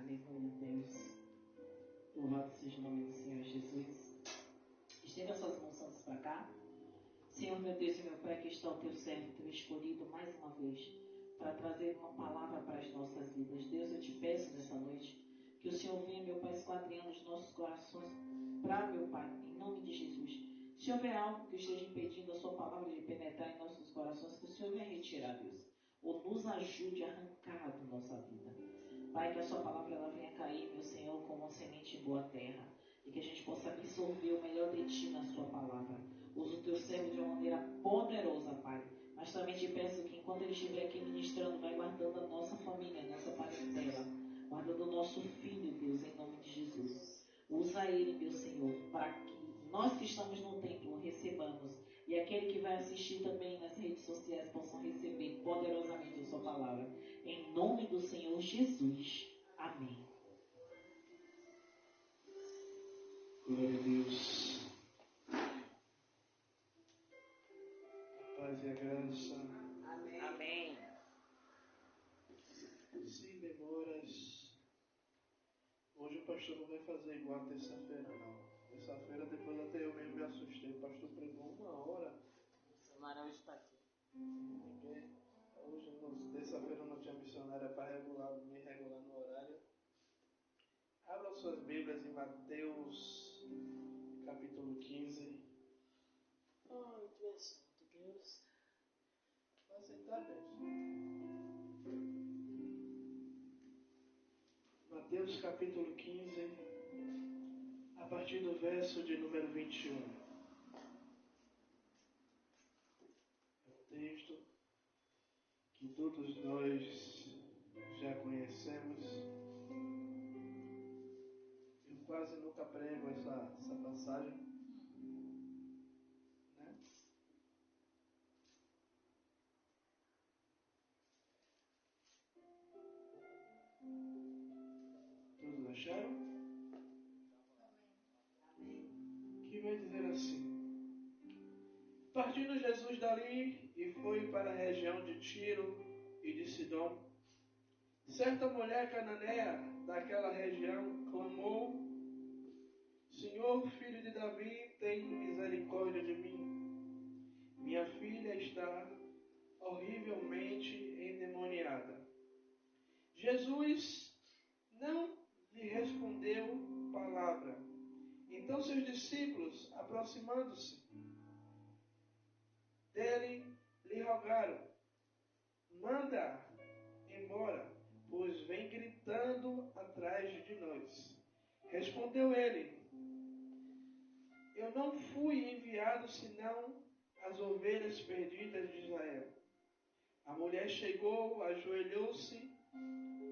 Aleluia, Deus. Louvado seja o nome do Senhor Jesus. Estenda suas mãos santas para cá. Senhor, meu Deus e meu Pai, que está o teu servo, teu escolhido mais uma vez, para trazer uma palavra para as nossas vidas. Deus, eu te peço nessa noite, que o Senhor venha, meu Pai, esquadrinhando os nossos corações para, meu Pai, em nome de Jesus. Se houver algo que esteja impedindo a sua palavra de penetrar em nossos corações, que o Senhor venha retirar, Deus. Ou nos ajude a arrancar da nossa vida. Pai, que a sua palavra ela venha cair, meu Senhor, como uma semente em boa terra. E que a gente possa absorver o melhor de ti na sua palavra. Usa o teu servo de uma maneira poderosa, Pai. Mas também te peço que enquanto ele estiver aqui ministrando, vai guardando a nossa família, a nossa parentela. Guardando o nosso filho, Deus, em nome de Jesus. Usa ele, meu Senhor, para que nós que estamos no templo recebamos. E aquele que vai assistir também nas redes sociais possam receber poderosamente a sua palavra. Em nome do Senhor Jesus. Amém. Glória a Deus. A paz e a graça. Amém. Amém. Sem demoras. Hoje o pastor não vai fazer igual a terça-feira, não. Terça-feira, depois até eu mesmo me assustei. O pastor pregou 1 hora. O missionário hoje está aqui. Ninguém. Hoje, terça-feira, não tinha missionária para me regular no horário. Abram suas Bíblias em Mateus, capítulo 15. Ai, tu és santo, Deus. Vai sentar, Deus. Mateus, capítulo 15, a partir do verso de número 21. É um texto que todos nós já conhecemos. Eu quase nunca prego essa passagem, né? Todos acharam? Amém. Que vai dizer assim: partindo Jesus dali e foi para a região de Tiro e de Sidom, certa mulher cananeia daquela região clamou: Senhor, filho de Davi, tem misericórdia de mim. Minha filha está horrivelmente endemoniada. Jesus não lhe respondeu palavra. Então seus discípulos, aproximando-se dele, lhe rogaram: manda embora, pois vem gritando atrás de nós. Respondeu ele: eu não fui enviado senão as ovelhas perdidas de Israel. A mulher chegou, ajoelhou-se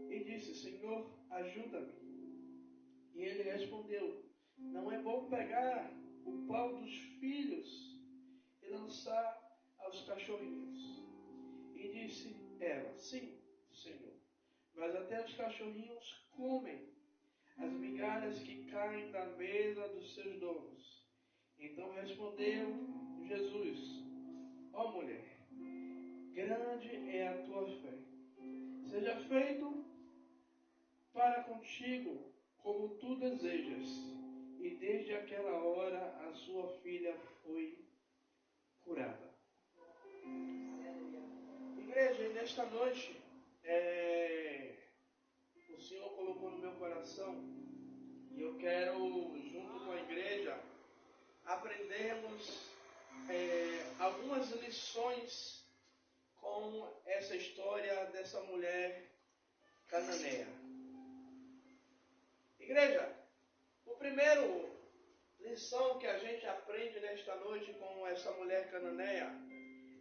e disse: Senhor, ajuda-me. E ele respondeu: não é bom pegar o pão dos filhos e lançar aos cachorrinhos. E disse ela: sim, Senhor, mas até os cachorrinhos comem as migalhas que caem da mesa dos seus donos. Então respondeu Jesus: ó mulher, grande é a tua fé. Seja feito para contigo como tu desejas. E desde aquela hora a sua filha foi curada. Igreja, e nesta noite, o Senhor colocou no meu coração, e eu quero, junto com a igreja, aprendermos algumas lições com essa história dessa mulher cananeia. Igreja, o primeiro lição que a gente aprende nesta noite com essa mulher cananeia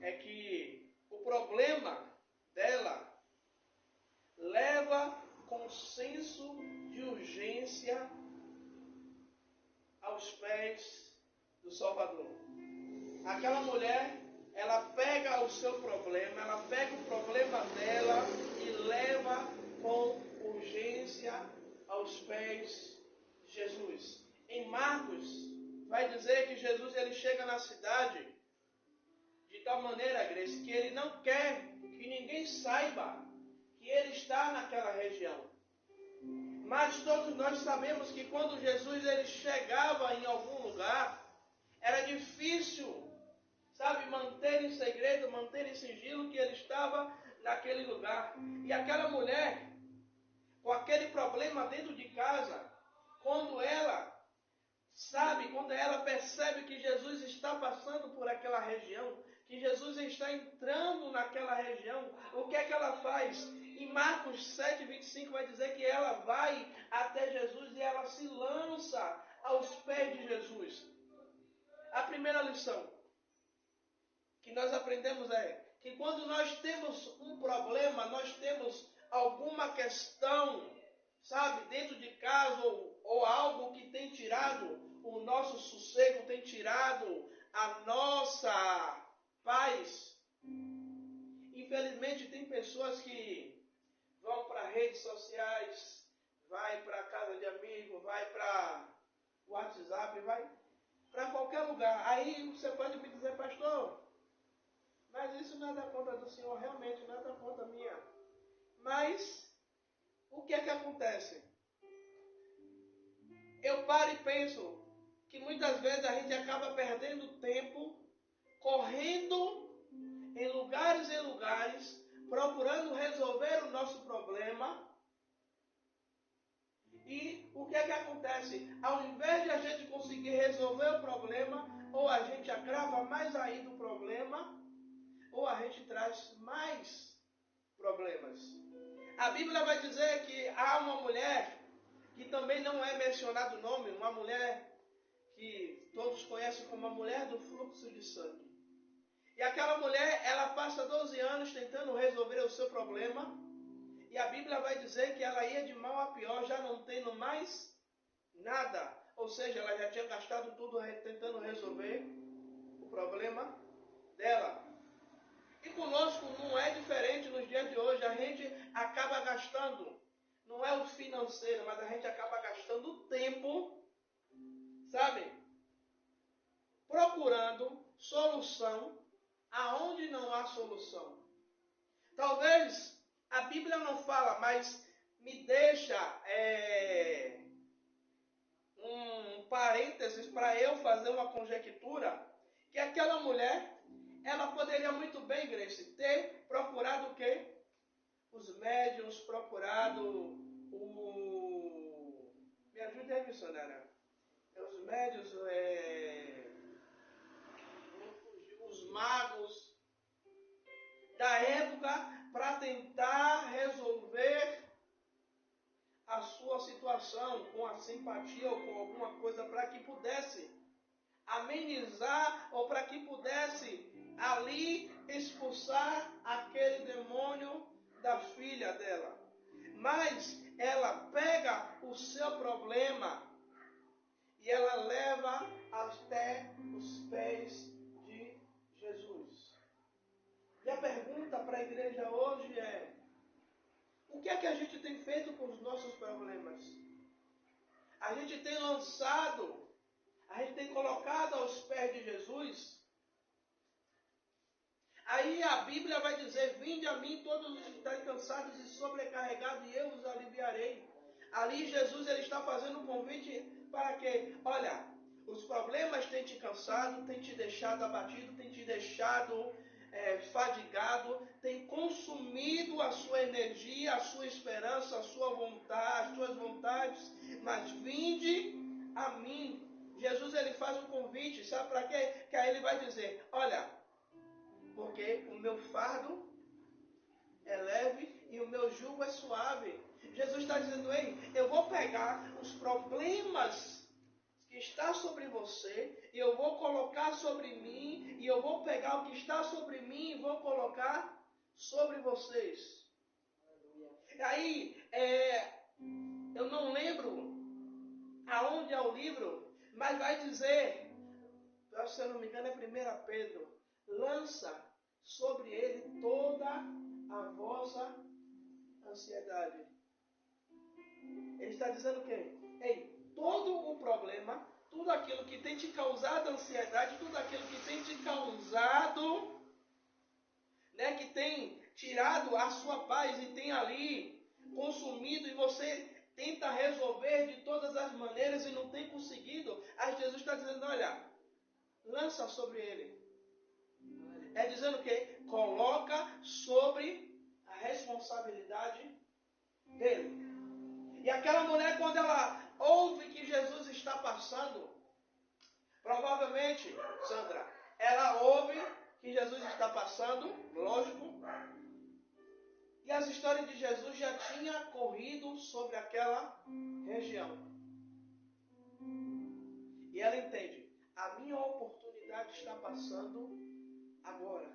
é que o problema dela leva com senso de urgência aos pés do Salvador. Aquela mulher, ela pega o seu problema, ela pega o problema dela e leva com urgência aos pés de Jesus. Em Marcos, vai dizer que Jesus ele chega na cidade de tal maneira, Grace, que ele não quer que ninguém saiba que ele está naquela região. Mas todos nós sabemos que quando Jesus ele chegava em algum lugar, era difícil, sabe, manter em segredo, manter em sigilo que ele estava naquele lugar. E aquela mulher, com aquele problema dentro de casa, quando ela percebe que Jesus está passando por aquela região, que Jesus está entrando naquela região, o que é que ela faz? Em Marcos 7:25 vai dizer que ela vai até Jesus e ela se lança aos pés de Jesus. A primeira lição que nós aprendemos é que quando nós temos um problema, nós temos alguma questão, sabe, dentro de casa ou algo que tem tirado o nosso sossego, tem tirado a nossa paz. Infelizmente tem pessoas que vão para redes sociais, vai para casa de amigo, vai para WhatsApp, vai para qualquer lugar. Aí você pode me dizer, pastor, mas isso não é da conta do Senhor, realmente não é da conta minha. Mas o que é que acontece? Eu paro e penso que muitas vezes a gente acaba perdendo tempo, correndo em lugares, procurando resolver o nosso problema. E o que é que acontece? Ao invés de a gente conseguir resolver o problema, ou a gente agrava mais ainda o problema, ou a gente traz mais problemas. A Bíblia vai dizer que há uma mulher, que também não é mencionado o nome, uma mulher que todos conhecem como a mulher do fluxo de sangue. E aquela mulher, ela passa 12 anos tentando resolver o seu problema, e a Bíblia vai dizer que ela ia de mal a pior, já não tendo mais nada. Ou seja, ela já tinha gastado tudo tentando resolver o problema dela. E conosco não é diferente nos dias de hoje. A gente acaba gastando, não é o financeiro, mas a gente acaba gastando tempo, sabe? Procurando solução aonde não há solução. Talvez a Bíblia não fala, mas me deixa um parênteses para eu fazer uma conjectura, que aquela mulher, ela poderia muito bem, Grace, ter procurado o quê? Os médiuns, procurado me ajude aí, missionária. Os médiuns, os magos da época para tentar resolver a sua situação com a simpatia ou com alguma coisa para que pudesse amenizar ou para que pudesse ali expulsar aquele demônio da filha dela. Mas ela pega o seu problema e ela leva até os pés de Jesus. E a pergunta para a igreja hoje é: o que é que a gente tem feito com os nossos problemas? A gente tem lançado, a gente tem colocado aos pés de Jesus. Aí a Bíblia vai dizer: vinde a mim todos os que estão cansados e sobrecarregados, e eu os aliviarei. Ali Jesus ele está fazendo um convite para que, olha, os problemas têm te cansado, têm te deixado abatido, têm te deixado fadigado, tem consumido a sua energia, a sua esperança, a sua vontade, as suas vontades, mas vinde a mim. Jesus ele faz um convite, sabe para quê? Que aí ele vai dizer: olha, porque o meu fardo é leve e o meu jugo é suave. Jesus está dizendo: ei, eu vou pegar os problemas que está sobre você, e eu vou colocar sobre mim, e eu vou pegar o que está sobre mim e vou colocar sobre vocês. Aí, eu não lembro aonde é o livro, mas vai dizer, se eu não me engano é 1 Pedro, lança sobre ele toda a vossa ansiedade. Ele está dizendo o quê? Ei, todo o problema, tudo aquilo que tem te causado ansiedade, tudo aquilo que tem te causado, que tem tirado a sua paz e tem ali consumido, e você tenta resolver de todas as maneiras e não tem conseguido, aí Jesus está dizendo, olha, lança sobre ele. É dizendo que coloca sobre a responsabilidade dele. E aquela mulher, quando ela ouve que Jesus está passando, provavelmente, Sandra, ela ouve que Jesus está passando, lógico, e as histórias de Jesus já tinham corrido sobre aquela região. E ela entende, a minha oportunidade está passando agora.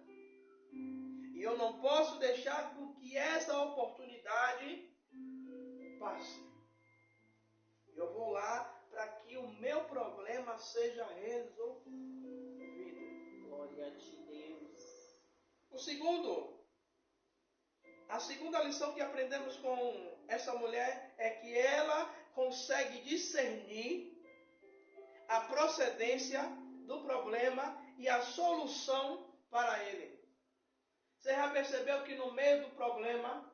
E eu não posso deixar com que essa oportunidade passe. Eu vou lá para que o meu problema seja resolvido. Glória a ti, Deus. A segunda lição que aprendemos com essa mulher é que ela consegue discernir a procedência do problema e a solução para ele. Você já percebeu que no meio do problema,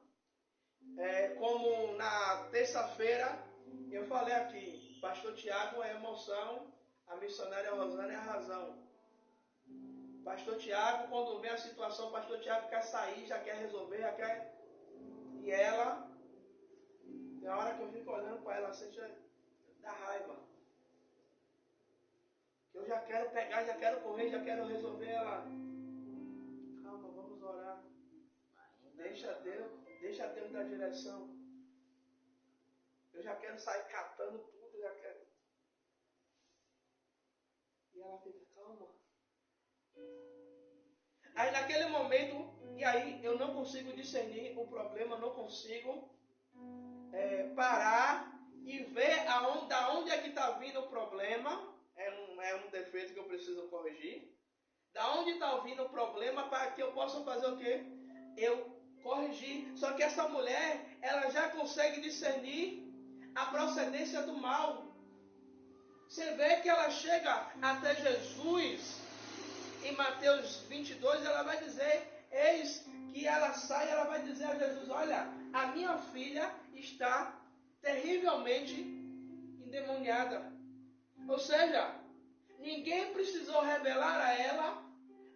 como na terça-feira, eu falei aqui, pastor Tiago é a emoção, a missionária Rosana é a razão. Pastor Tiago, quando vem a situação, pastor Tiago quer sair, já quer resolver, já quer... E ela, tem hora que eu fico olhando para ela assim, já dá raiva. Que eu já quero pegar, já quero correr, já quero resolver. Ela, calma, vamos orar. Deixa Deus dar direção. Eu já quero sair catando tudo, já quero. E ela fica, calma. Aí naquele momento, e aí eu não consigo discernir o problema, não consigo parar e ver da onde é que está vindo o problema. É um defeito que eu preciso corrigir. Da onde está vindo o problema para que eu possa fazer o quê? Eu corrigir. Só que essa mulher, ela já consegue discernir a procedência do mal. Você vê que ela chega até Jesus, em Mateus 22, ela vai dizer, eis que ela sai, ela vai dizer a Jesus, olha, a minha filha está terrivelmente endemoniada. Ou seja, ninguém precisou revelar a ela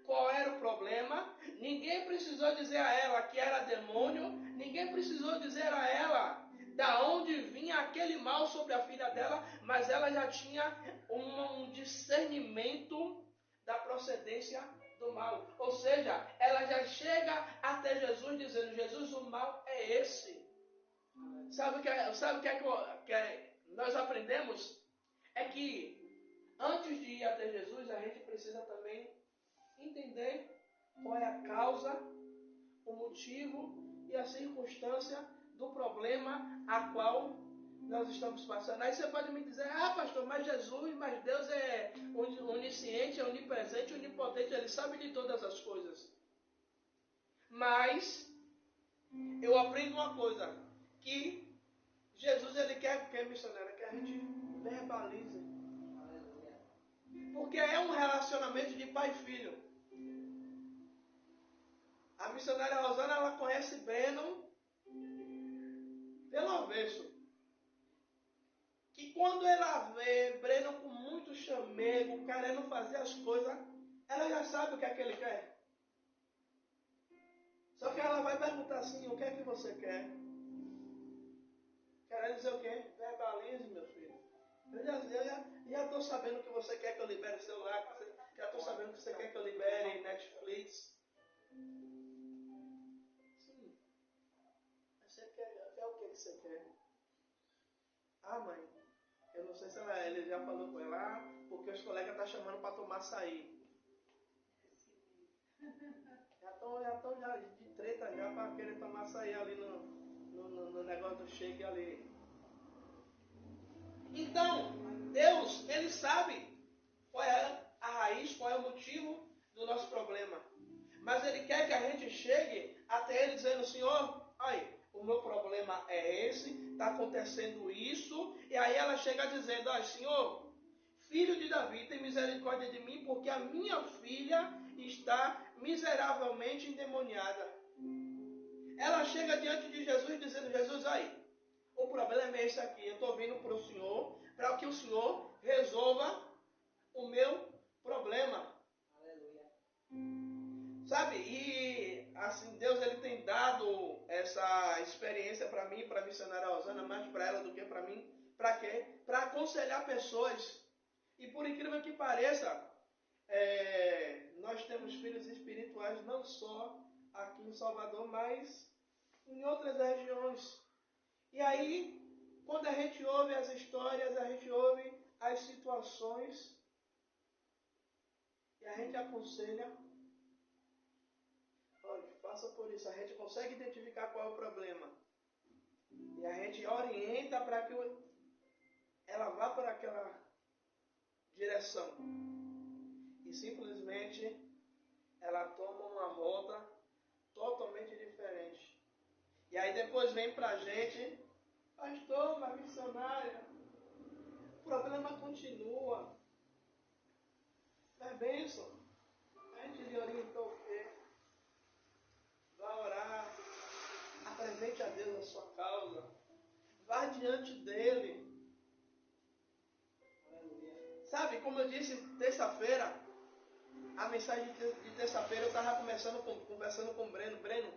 qual era o problema, ninguém precisou dizer a ela que era demônio, ninguém precisou dizer a ela da onde vinha aquele mal sobre a filha dela, mas ela já tinha um discernimento da procedência do mal. Ou seja, ela já chega até Jesus dizendo, Jesus, o mal é esse. Sabe o que nós aprendemos? É que antes de ir até Jesus, a gente precisa também entender qual é a causa, o motivo e a circunstância do problema a qual nós estamos passando. Aí você pode me dizer, pastor, mas Deus é onisciente, é onipresente, onipotente, Ele sabe de todas as coisas. Mas eu aprendo uma coisa, que Jesus, Ele quer missionário, que a gente verbalize. Porque é um relacionamento de pai e filho. A missionária Rosana, ela conhece Breno pelo avesso. Que quando ela vê Breno com muito chamego, querendo fazer as coisas, ela já sabe o que é que ele quer. Só que ela vai perguntar assim, o que é que você quer? Querendo dizer o quê? Verbalize, meu filho. Eu já estou sabendo que você quer que eu libere o celular, já estou sabendo que você quer que eu libere Netflix. Sim. Você quer o que você quer? Mãe, eu não sei se ele já falou com ela, porque os colegas estão chamando para tomar açaí. Já estão de treta já para querer tomar açaí ali no negócio do shake ali. Então, Deus, Ele sabe qual é a raiz, qual é o motivo do nosso problema. Mas Ele quer que a gente chegue até Ele dizendo, Senhor, o meu problema é esse, está acontecendo isso. E aí ela chega dizendo, Senhor, filho de Davi, tem misericórdia de mim, porque a minha filha está miseravelmente endemoniada. Ela chega diante de Jesus dizendo, Jesus, o problema é esse aqui. Eu estou vindo para o Senhor, para que o Senhor resolva o meu problema. Aleluia. Sabe? E assim, Deus ele tem dado essa experiência para mim, para a missionária Rosana, mais para ela do que para mim. Para quê? Para aconselhar pessoas. E por incrível que pareça, nós temos filhos espirituais não só aqui em Salvador, mas em outras regiões. E aí, quando a gente ouve as histórias, a gente ouve as situações, e a gente aconselha, olha, faça por isso, a gente consegue identificar qual é o problema. E a gente orienta para que ela vá para aquela direção. E simplesmente ela toma uma rota totalmente diferente. E aí depois vem pra gente, pastor, mas missionária, o problema continua. Não é bênção? A gente lhe orientou o quê? Vá orar, apresente a Deus a sua causa, vá diante dele. Aleluia. Sabe, como eu disse terça-feira, a mensagem de terça-feira eu estava conversando com o Breno. Breno,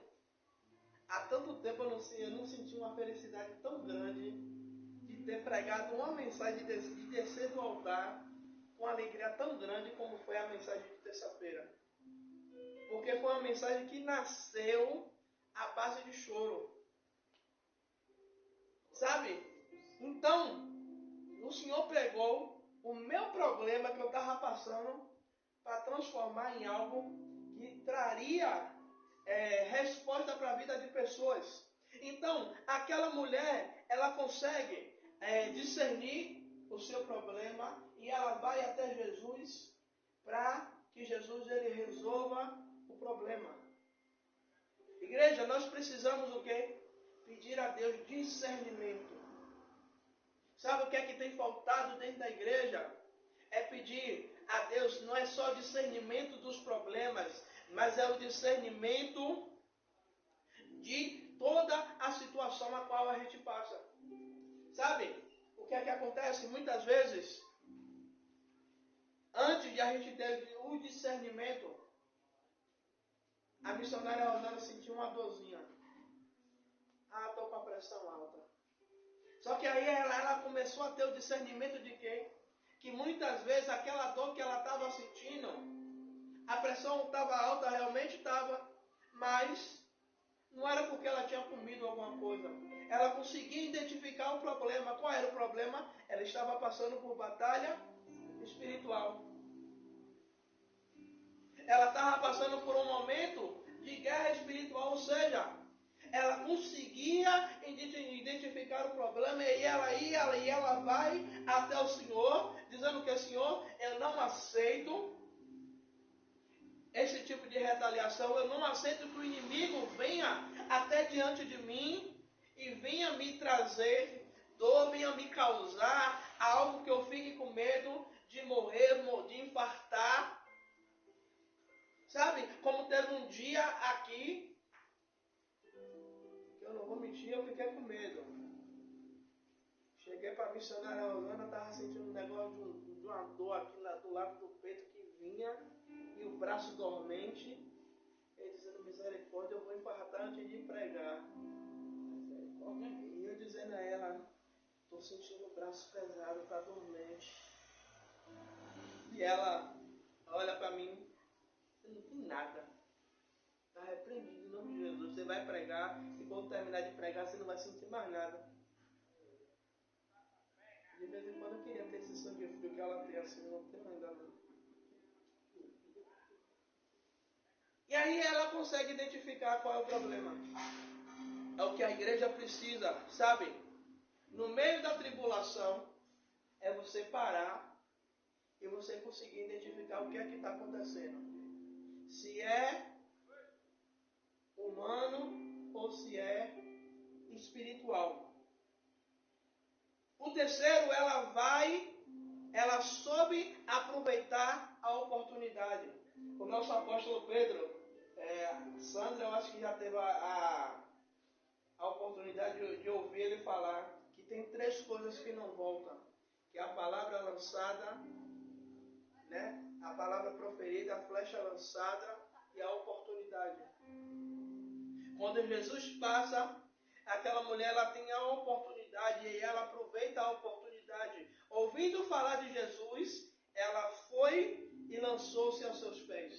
há tanto tempo eu não senti uma felicidade tão grande de ter pregado uma mensagem de descer do altar com alegria tão grande como foi a mensagem de terça-feira. Porque foi uma mensagem que nasceu à base de choro. Sabe? Então, o Senhor pegou o meu problema que eu estava passando para transformar em algo que traria resposta para a vida de pessoas. Então, aquela mulher, ela consegue discernir o seu problema e ela vai até Jesus para que Jesus ele resolva o problema. Igreja, nós precisamos o quê? Pedir a Deus discernimento. Sabe o que é que tem faltado dentro da igreja? É pedir a Deus, não é só discernimento dos problemas, mas é o discernimento de toda a situação a qual a gente passa. Sabe? O que é que acontece? Muitas vezes, antes de a gente ter o discernimento, a missionária Rosana sentiu uma dorzinha. Ah, estou com a pressão alta. Só que aí ela começou a ter o discernimento de quê? Que muitas vezes aquela dor que ela estava sentindo, a pressão estava alta, realmente estava, mas não era porque ela tinha comido alguma coisa. Ela conseguia identificar o problema. Qual era o problema? Ela estava passando por batalha espiritual. Ela estava passando por um momento de guerra espiritual, ou seja, ela conseguia identificar o problema e ela vai até o Senhor, dizendo que, Senhor, eu não aceito esse tipo de retaliação, eu não aceito que o inimigo venha até diante de mim e venha me trazer dor, venha me causar algo que eu fique com medo de morrer, de infartar. Sabe, como teve um dia aqui, que eu não vou mentir, eu fiquei com medo. Cheguei para a missionária Rosana, estava sentindo um negócio de uma dor aqui do lado do peito que vinha, e o braço dormente. Ele dizendo, misericórdia, eu vou infartar antes de pregar. E eu dizendo a ela, estou sentindo o braço pesado, está dormente. E ela olha para mim, você não tem nada. Está repreendido em nome de Jesus. Você vai pregar e quando terminar de pregar, você não vai sentir mais nada. De vez em quando eu queria ter esse sangue frio que ela tem assim, não tenho ainda não. E aí ela consegue identificar qual é o problema. É o que a igreja precisa, sabe? No meio da tribulação, é você parar e você conseguir identificar o que é que está acontecendo. Se é humano ou se é espiritual. O terceiro, ela soube aproveitar a oportunidade. O nosso apóstolo Pedro, Sandra, eu acho que já teve a a oportunidade de ouvir ele falar que tem 3 coisas que não voltam. Que é a palavra lançada, né? A palavra proferida, a flecha lançada e a oportunidade. Quando Jesus passa, aquela mulher ela tem a oportunidade e ela aproveita a oportunidade. Ouvindo falar de Jesus, ela foi e lançou-se aos seus pés.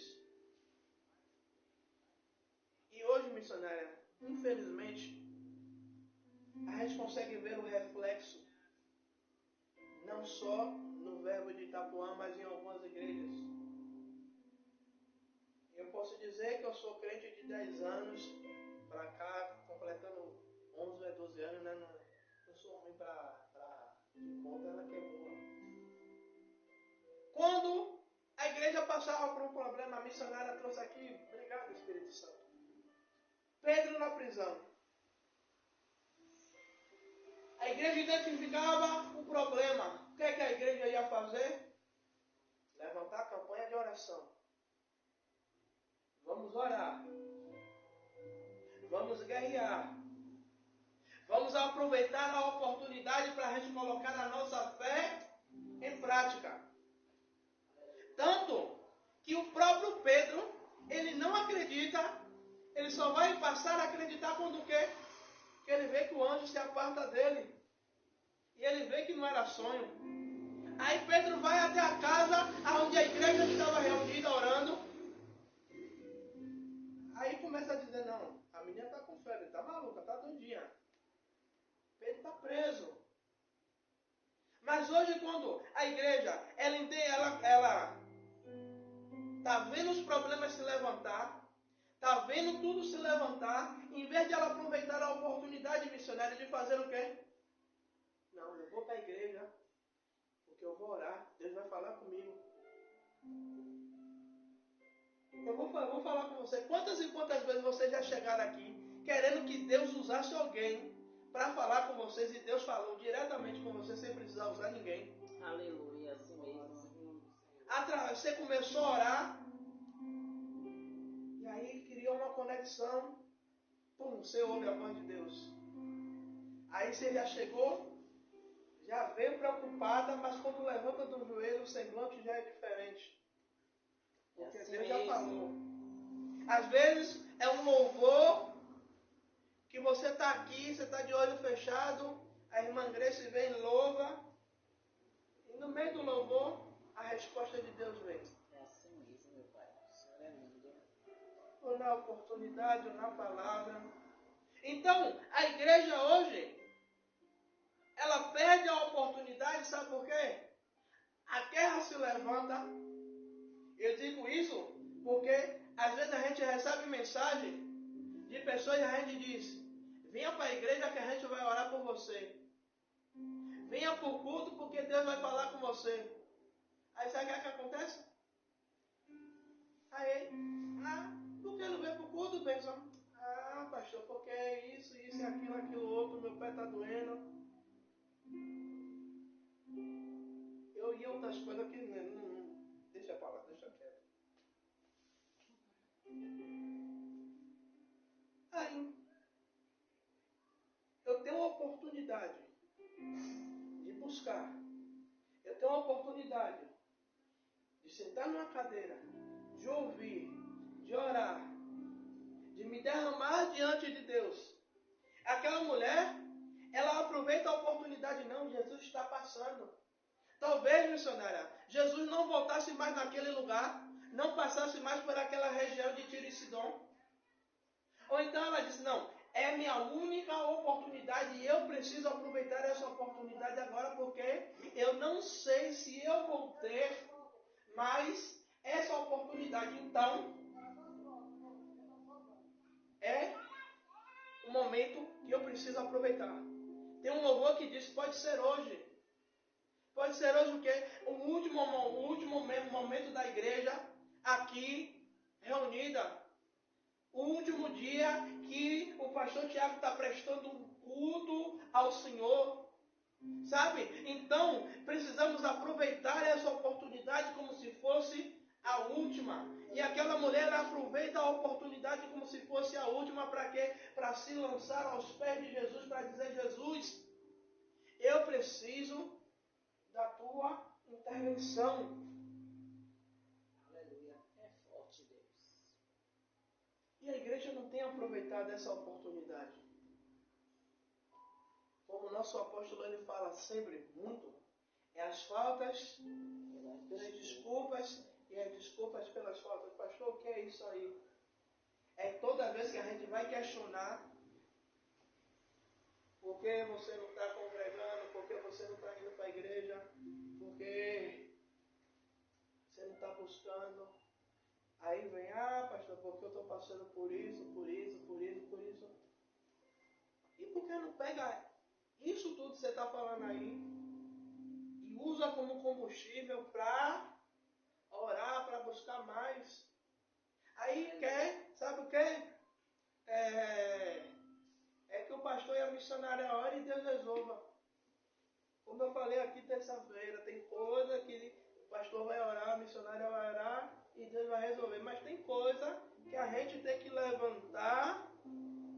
E hoje, missionária, infelizmente, a gente consegue ver o reflexo, não só no Verbo de Itapuã, mas em algumas igrejas. Eu posso dizer que eu sou crente de 10 anos para cá, completando 11 ou 12 anos, né? Não sou ruim de conta, ela que é boa. Quando a igreja passava por um problema, a missionária trouxe aqui, obrigado Espírito Santo, Pedro na prisão. A igreja identificava o problema. O que é que a igreja ia fazer? Levantar a campanha de oração. Vamos orar. Vamos guerrear. Vamos aproveitar a oportunidade para a gente colocar a nossa fé em prática. Tanto que o próprio Pedro, ele não acredita, ele só vai passar a acreditar quando o quê? Que ele vê que o anjo se aparta dele. E ele vê que não era sonho. Aí Pedro vai até a casa onde a igreja estava reunida orando. Aí começa a dizer, não, a menina está com febre, está maluca, está doidinha. Pedro está preso. Mas hoje quando a igreja, ela está vendo os problemas se levantar, está vendo tudo se levantar, em vez de ela aproveitar a oportunidade missionária de fazer o quê? Não, eu vou para a igreja, porque eu vou orar, Deus vai falar comigo. Eu vou falar com você. Quantas e quantas vezes vocês já chegaram aqui querendo que Deus usasse alguém para falar com vocês e Deus falou diretamente com você sem precisar usar ninguém? Aleluia, assim mesmo. Você começou a orar e aí criou uma conexão. Pum, você ouve a voz de Deus. Aí você já chegou, já veio preocupada, mas quando levanta do joelho o semblante já é diferente. Porque assim Deus mesmo. já falou. Às vezes é um louvor que você está aqui, você está de olho fechado, a irmã Grace vem louva, e no meio do louvor, a resposta de Deus vem. É assim mesmo, meu Pai. O Senhor é lindo. Ou na oportunidade, ou na palavra. Então, a igreja hoje, ela perde a oportunidade, sabe por quê? A guerra se levanta. Eu digo isso porque às vezes a gente recebe mensagem de pessoas e a gente diz, venha para a igreja que a gente vai orar por você. Venha para o culto porque Deus vai falar com você. Aí sabe o que acontece? Aí, por que não vem para o culto, Benção? Pastor, porque é isso e aquilo outro, meu pé está doendo. Eu e outras coisas que não deixa para lá, deixa quieto. Aí, eu tenho uma oportunidade de buscar. Eu tenho uma oportunidade de sentar numa cadeira, de ouvir, de orar, de me derramar diante de Deus. Aquela mulher, ela aproveita a oportunidade. Não, Jesus está passando. Talvez, missionária, Jesus não voltasse mais naquele lugar, não passasse mais por aquela região de Tiro e Sidom. Ou então ela disse, não, é minha única oportunidade e eu preciso aproveitar essa oportunidade agora porque eu não sei se eu vou ter mais essa oportunidade. Então, é o momento que eu preciso aproveitar. Tem um louvor que diz, pode ser hoje. Pode ser hoje o quê? O último momento da igreja aqui reunida. O último dia que o pastor Tiago está prestando um culto ao Senhor. Sabe? Então, precisamos aproveitar essa oportunidade como se fosse A última. E aquela mulher, ela aproveita a oportunidade como se fosse a última. Para quê? Para se lançar aos pés de Jesus, para dizer: Jesus, eu preciso da tua intervenção. Aleluia. É forte, Deus. E a igreja não tem aproveitado essa oportunidade. Como o nosso apóstolo ele fala sempre muito, é as faltas pelas desculpas e as desculpas pelas faltas. Pastor, o que é isso aí? É toda vez que a gente vai questionar por que você não está congregando, por que você não está indo para a igreja, por que você não está buscando. Aí vem, pastor, porque eu estou passando por isso. E por que não pega isso tudo que você está falando aí e usa como combustível para orar, para buscar mais? Aí quer, sabe o que? É que o pastor e a missionária orem e Deus resolva. Como eu falei aqui terça-feira, tem coisa que o pastor vai orar, a missionária vai orar e Deus vai resolver. Mas tem coisa que a gente tem que levantar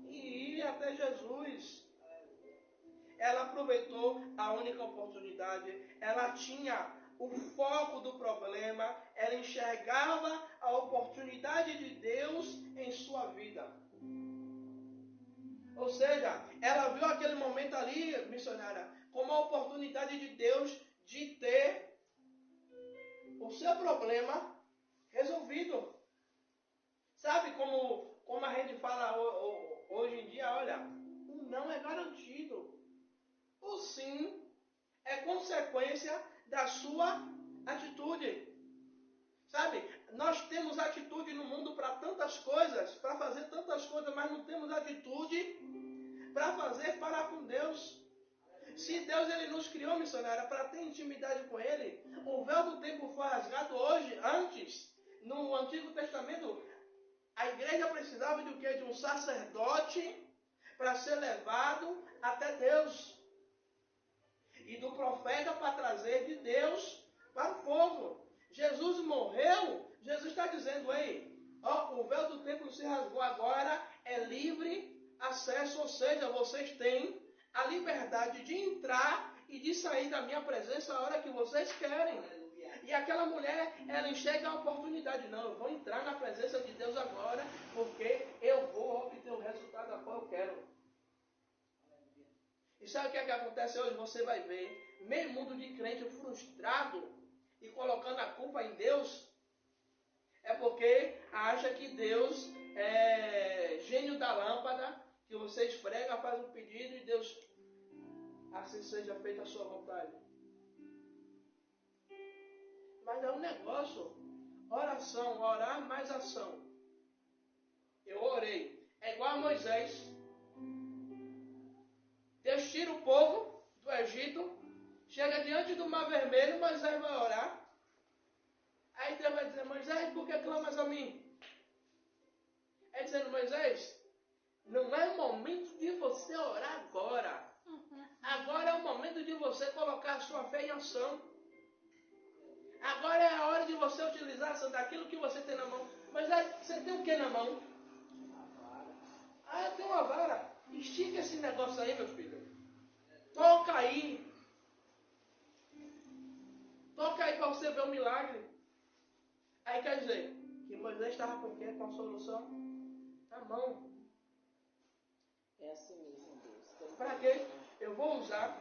e ir até Jesus. Ela aproveitou a única oportunidade. Ela tinha o foco do problema. Ela enxergava a oportunidade de Deus em sua vida. Ou seja, ela viu aquele momento ali, missionária, como a oportunidade de Deus de ter o seu problema resolvido. Sabe como a gente fala hoje em dia? Olha, o não é garantido. O sim é consequência da sua atitude. Sabe, nós temos atitude no mundo para tantas coisas, para fazer tantas coisas, mas não temos atitude para fazer para com Deus. Se Deus ele nos criou, missionária, para ter intimidade com Ele, o véu do templo foi rasgado hoje, antes, no Antigo Testamento, a igreja precisava de o quê? De um sacerdote para ser levado até Deus. E do profeta para trazer de Deus para o povo. Jesus morreu, Jesus está dizendo, o véu do templo se rasgou, agora é livre acesso, ou seja, vocês têm a liberdade de entrar e de sair da minha presença a hora que vocês querem. E aquela mulher, ela enxerga a oportunidade. Não, eu vou entrar na presença de Deus agora, porque eu vou obter o resultado a qual eu quero. E sabe o que é que acontece hoje? Você vai ver meio mundo de crente frustrado e colocando a culpa em Deus. É porque acha que Deus é gênio da lâmpada, que você esfrega, faz um pedido e Deus, assim seja feita a sua vontade. Mas é um negócio. Oração, orar mais ação. Eu orei. É igual a Moisés. Deus tira o povo do Egito, chega diante do Mar Vermelho, Moisés vai orar. Aí Deus vai dizer, Moisés, por que clamas a mim? É dizendo, Moisés, não é o momento de você orar agora. Agora é o momento de você colocar a sua fé em ação. Agora é a hora de você utilizar daquilo que você tem na mão. Moisés, você tem o que na mão? Eu tenho uma vara. Estica esse negócio aí, meu filho. Toca aí. Toca aí para você ver o milagre. Aí quer dizer, que Moisés estava com o quê? Com a solução na mão. É assim mesmo, Deus. Para quê? Eu vou usar.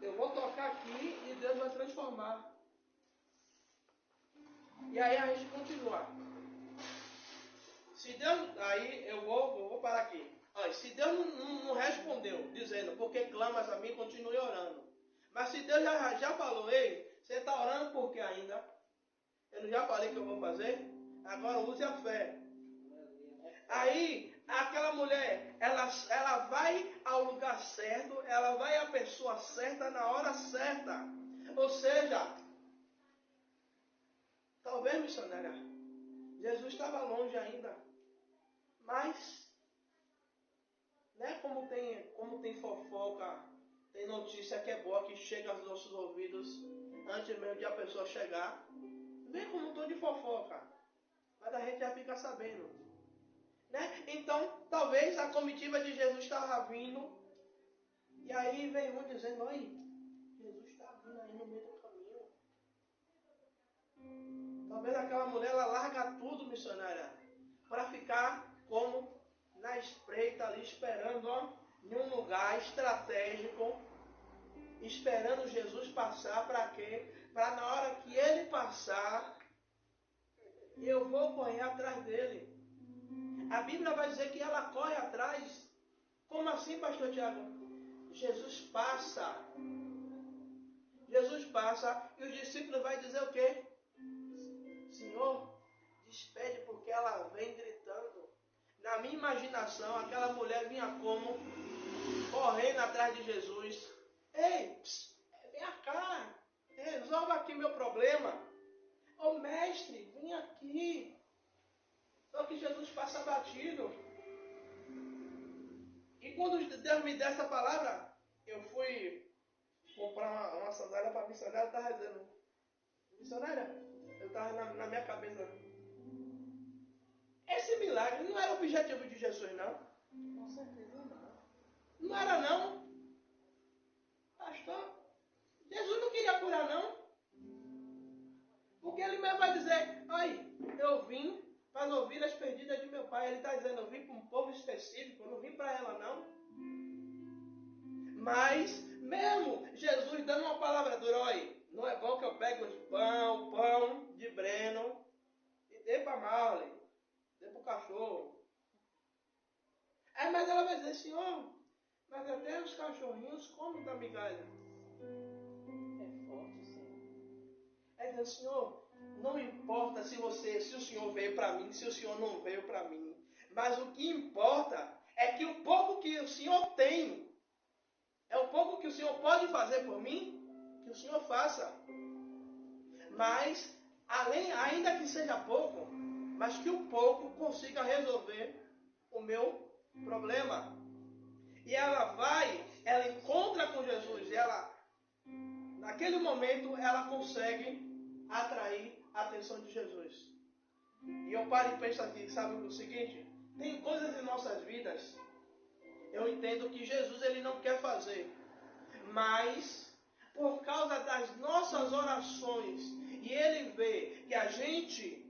Eu vou tocar aqui e Deus vai transformar. E aí a gente continua. Se Deus... Aí eu vou parar aqui. Olha, se Deus não respondeu, dizendo, porque clamas a mim, continue orando. Mas se Deus já falou, você está orando por quê ainda? Eu não já falei que eu vou fazer? Agora use a fé. Aí, aquela mulher, ela vai ao lugar certo, ela vai à pessoa certa na hora certa. Ou seja, talvez, missionária, Jesus estava longe ainda. Mas, né, como tem fofoca, tem notícia que é boa, que chega aos nossos ouvidos antes mesmo de a pessoa chegar. Vem como um tom de fofoca. Mas a gente já fica sabendo. Né? Então, talvez a comitiva de Jesus estava vindo. E aí vem um dizendo, oi, Jesus está vindo aí no meio do caminho. Talvez aquela mulher ela larga tudo, missionária, para ficar como na espreita ali, esperando, ó, em um lugar estratégico, esperando Jesus passar. Para quê? Para na hora que ele passar, eu vou correr atrás dele. A Bíblia vai dizer que ela corre atrás. Como assim, pastor Tiago? Jesus passa. Jesus passa e os discípulos vão dizer o quê? Senhor, despede porque ela vem gritando. Na minha imaginação, aquela mulher vinha como? Correndo atrás de Jesus. Ei, vem cá, resolva aqui meu problema. Ô mestre, vem aqui. Só que Jesus passa batido. E quando Deus me deu essa palavra, eu fui comprar uma sandália para a missionária, eu estava dizendo, missionária, eu estava na minha cabeça, esse milagre não era o objetivo de Jesus, não? Com certeza não. Não era, não? Pastor, Jesus não queria curar, não? Porque ele mesmo vai dizer, aí, eu vim para as ovelhas perdidas de meu pai. Ele está dizendo, eu vim para um povo específico, eu não vim para ela, não. Mas, mesmo Jesus dando uma palavra dura, olha, não é bom que eu pegue os pão de Breno e dê para Marley, dê para o cachorro. Mas ela vai dizer, Senhor, mas até os cachorrinhos comem da migalha. É forte, Senhor. Aí diz, Senhor, não importa se o Senhor veio para mim, se o Senhor não veio para mim. Mas o que importa é que o pouco que o Senhor tem, é o pouco que o Senhor pode fazer por mim, que o Senhor faça. Mas, ainda que seja pouco, mas que o pouco consiga resolver o meu problema. E ela encontra com Jesus, e naquele momento, ela consegue atrair a atenção de Jesus. E eu paro e penso aqui, sabe o seguinte? Tem coisas em nossas vidas, eu entendo que Jesus ele não quer fazer, mas por causa das nossas orações, e ele vê que a gente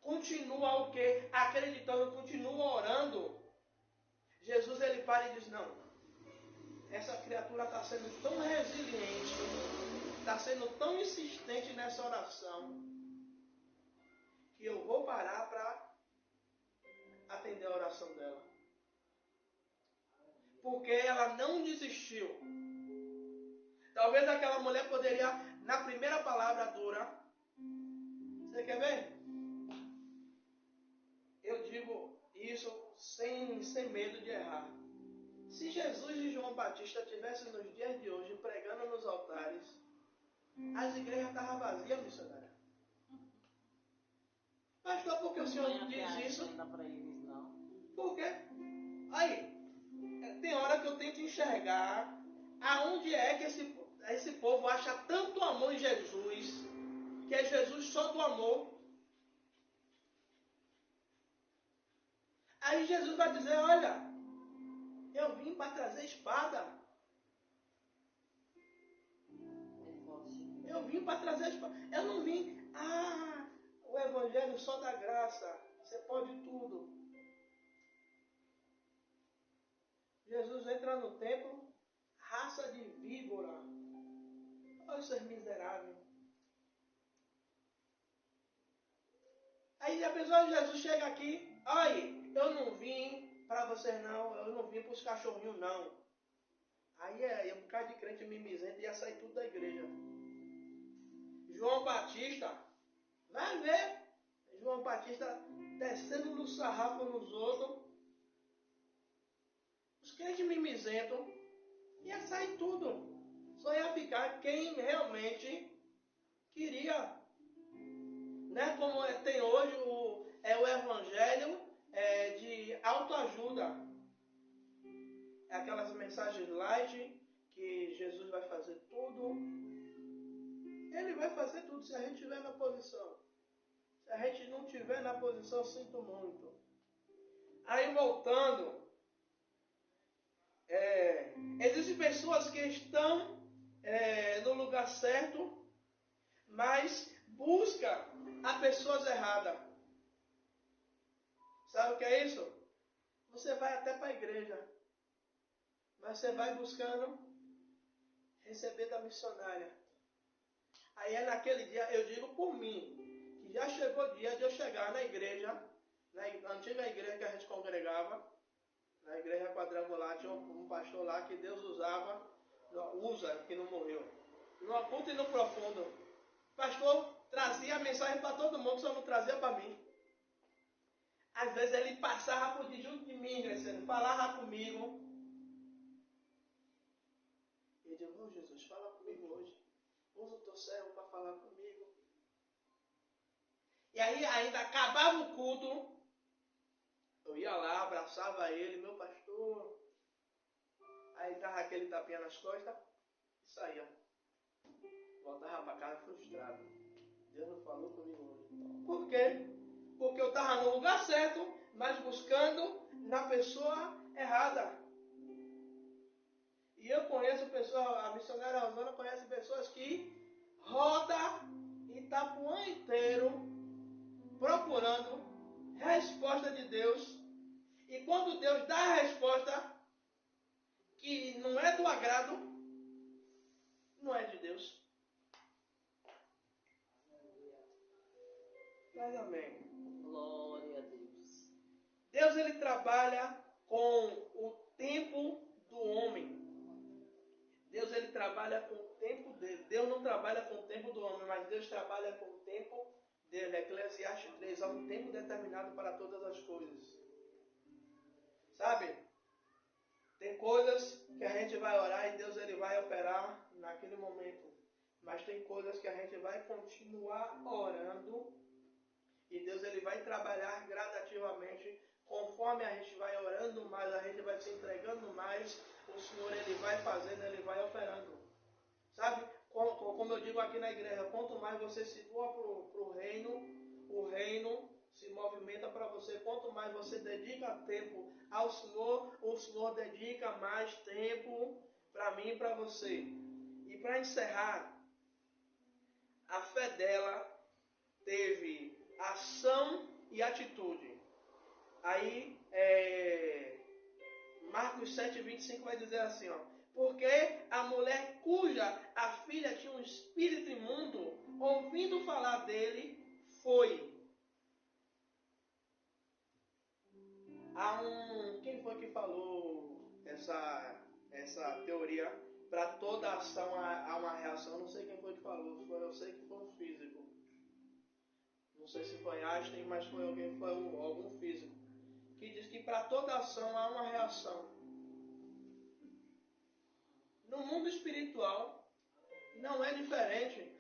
continua o quê? Acreditando, continua orando, Jesus ele para e diz, não, essa criatura está sendo tão resiliente, está sendo tão insistente nessa oração, que eu vou parar para atender a oração dela. Porque ela não desistiu. Talvez aquela mulher poderia, na primeira palavra dura, você quer ver? Eu digo isso sem medo de errar. Se Jesus e João Batista tivessem nos dias de hoje pregando nos altares, as igrejas estavam vazias, missionária. Pastor, por que o senhor diz isso? Por quê? Aí, tem hora que eu tenho que enxergar aonde é que esse povo acha tanto amor em Jesus, que é Jesus só do amor. Aí Jesus vai dizer, olha, eu vim para trazer espada. Eu vim para trazer espada. Eu não vim, o evangelho só da graça. Você pode tudo. Jesus entra no templo, raça de víbora. Olha ser miserável. Aí a pessoa de Jesus chega aqui, olha, eu não vim para vocês não, eu não vim para os cachorrinhos não. Aí um bocado de crente mimizento ia sair tudo da igreja. João Batista, vai ver, João Batista descendo no sarrafo nos outros. Os crentes mimizentos, ia sair tudo. Só ia ficar quem realmente queria. Né? Como tem hoje o evangelho de autoajuda. É aquelas mensagens light que Jesus vai fazer tudo. Ele vai fazer tudo. tudo, se a gente estiver na posição. Se a gente não estiver na posição, sinto muito. Aí voltando, existem pessoas que estão no lugar certo, mas busca a pessoas erradas. Sabe o que é isso? Você vai até para a igreja, mas você vai buscando receber da missionária. Aí é naquele dia, eu digo por mim, que já chegou o dia de eu chegar na igreja, na antiga igreja que a gente congregava, na igreja quadrangular, tinha um pastor lá que Deus usa, que não morreu. No oculto e no profundo. O pastor trazia a mensagem para todo mundo, só não trazia para mim. Às vezes ele passava por junto de mim, falava comigo. E eu digo, oh, Jesus, fala comigo hoje. Usa o teu servo para falar comigo. E aí ainda acabava o culto. Eu ia lá, abraçava ele, meu pastor. Aí dava aquele tapinha nas costas e saía. Voltava para casa frustrado. Deus não falou comigo hoje. Por quê? Porque eu estava no lugar certo, mas buscando na pessoa errada. E eu conheço pessoas, a missionária Rosana conhece pessoas que roda Itapuã inteiro procurando resposta de Deus. E quando Deus dá a resposta que não é do agrado, não é de Deus. Mas amém. Glória a Deus. Deus ele trabalha com o tempo do homem. Deus ele trabalha com o tempo dele. Deus não trabalha com o tempo do homem, mas Deus trabalha com o tempo dele. Eclesiastes 3, há um tempo determinado para todas as coisas. Sabe? Tem coisas que a gente vai orar e Deus ele vai operar naquele momento. Mas tem coisas que a gente vai continuar orando e Deus ele vai trabalhar gradativamente. Conforme a gente vai orando mais, a gente vai se entregando mais, o Senhor ele vai fazendo, ele vai operando. Sabe? Como eu digo aqui na igreja, quanto mais você se doa para o reino se movimenta para você. Quanto mais você dedica tempo ao Senhor, o Senhor dedica mais tempo para mim e para você. E para encerrar, a fé dela teve ação e atitude. Aí, Marcos 7:25 vai dizer assim, ó. Porque a mulher cuja a filha tinha um espírito imundo, ouvindo falar dele, foi. Quem foi que falou essa teoria? Para toda ação há uma reação. Eu não sei quem foi que falou. Eu sei que foi um físico. Não sei se foi Einstein, mas foi algum físico. Que diz que para toda ação há uma reação. No mundo espiritual, não é diferente.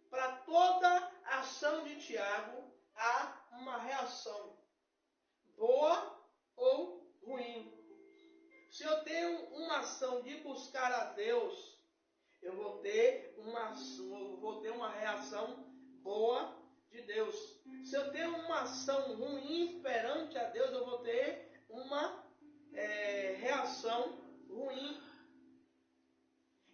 Para toda ação de Tiago, há uma reação. Boa ou ruim. Se eu tenho uma ação de buscar a Deus, eu vou ter uma reação boa de Deus. Se eu tenho uma ação ruim perante a Deus, eu vou ter uma reação ruim.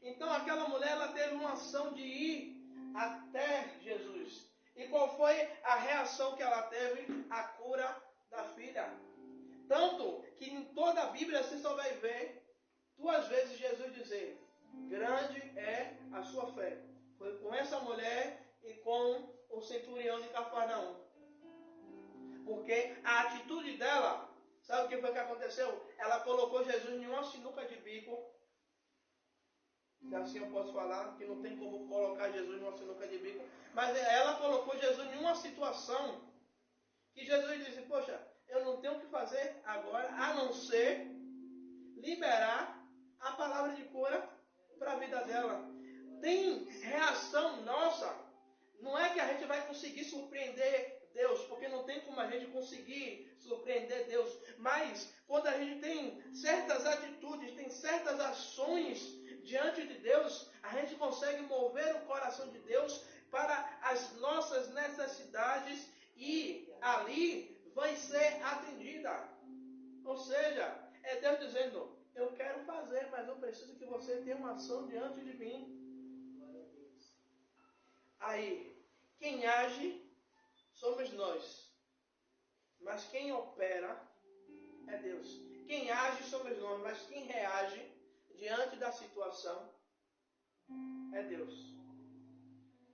Então aquela mulher ela teve uma ação de ir até Jesus. E qual foi a reação que ela teve? A cura da filha. Tanto que em toda a Bíblia você só vai ver 2 vezes Jesus dizer: grande é a sua fé. Foi com essa mulher e com o centurião de Cafarnaum. Porque a atitude dela, sabe o que foi que aconteceu? Ela colocou Jesus em uma sinuca de bico. Se assim eu posso falar, que não tem como colocar Jesus em uma sinuca de bico. Mas ela colocou Jesus em uma situação que Jesus disse: poxa, eu não tenho o que fazer agora, a não ser liberar a palavra de cura para a vida dela. Tem reação nossa. Não é que a gente vai conseguir surpreender Deus, porque não tem como a gente conseguir surpreender Deus. Mas quando a gente tem certas atitudes, tem certas ações diante de Deus, a gente consegue consegue mover o coração de Deus para as nossas necessidades e ali vai ser atendida. Ou seja, é Deus dizendo, eu quero fazer, mas eu preciso que você tenha uma ação diante de mim. Aí, quem age somos nós, mas quem opera é Deus. Quem age somos nós, mas quem reage diante da situação é Deus.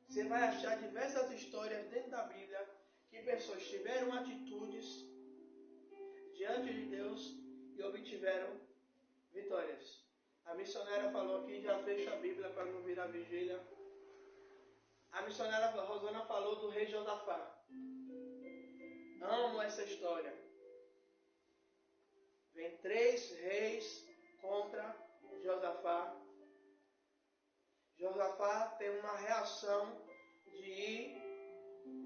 Você vai achar diversas histórias dentro da Bíblia que pessoas tiveram atitudes diante de Deus e obtiveram vitórias. A missionária falou aqui, já fecha a Bíblia para não virar vigília. A missionária Rosana falou do rei Josafá. Amo essa história. Vem 3 reis contra Josafá. Josafá tem uma reação de ir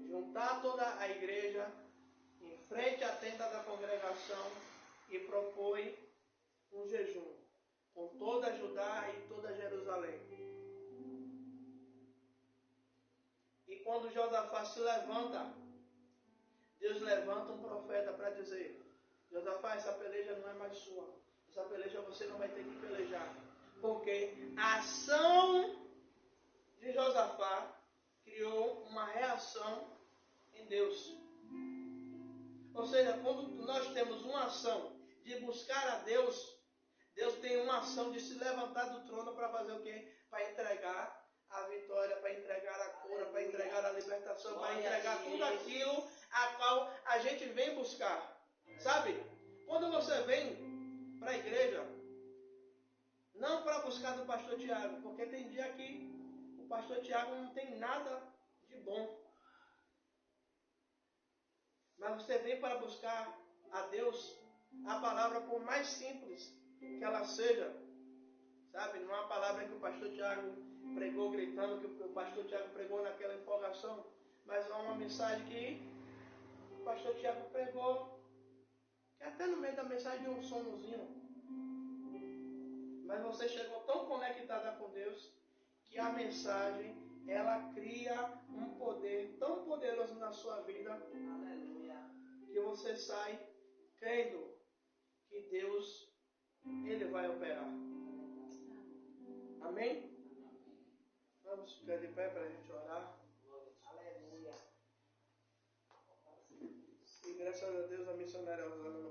juntar toda a igreja em frente à tenda da congregação e propõe um jejum com toda Judá e toda Jerusalém. E quando Josafá se levanta, Deus levanta um profeta para dizer, Josafá, essa peleja não é mais sua. Essa peleja você não vai ter que pelejar. Porque a ação de Josafá criou uma reação em Deus. Ou seja, quando nós temos uma ação de buscar a Deus, Deus tem uma ação de se levantar do trono para fazer o quê? Para entregar a vitória, para entregar a cura, para entregar a libertação, para entregar tudo aquilo a qual a gente vem buscar. Sabe? Quando você vem para a igreja, não para buscar do pastor Tiago, porque tem dia que o pastor Tiago não tem nada de bom. Mas você vem para buscar a Deus, a palavra por mais simples que ela seja, sabe? Não é uma palavra que o pastor Tiago pregou gritando, que o pastor Tiago pregou naquela empolgação, mas é uma mensagem que o pastor Tiago pregou, que até no meio da mensagem deu um sonozinho. Mas você chegou tão conectada com Deus, que a mensagem, ela cria um poder tão poderoso na sua vida, aleluia, que você sai crendo que Deus, Ele vai operar. Amém? Vamos ficar de pé para a gente orar. Aleluia. E graças a Deus a missionária Rosana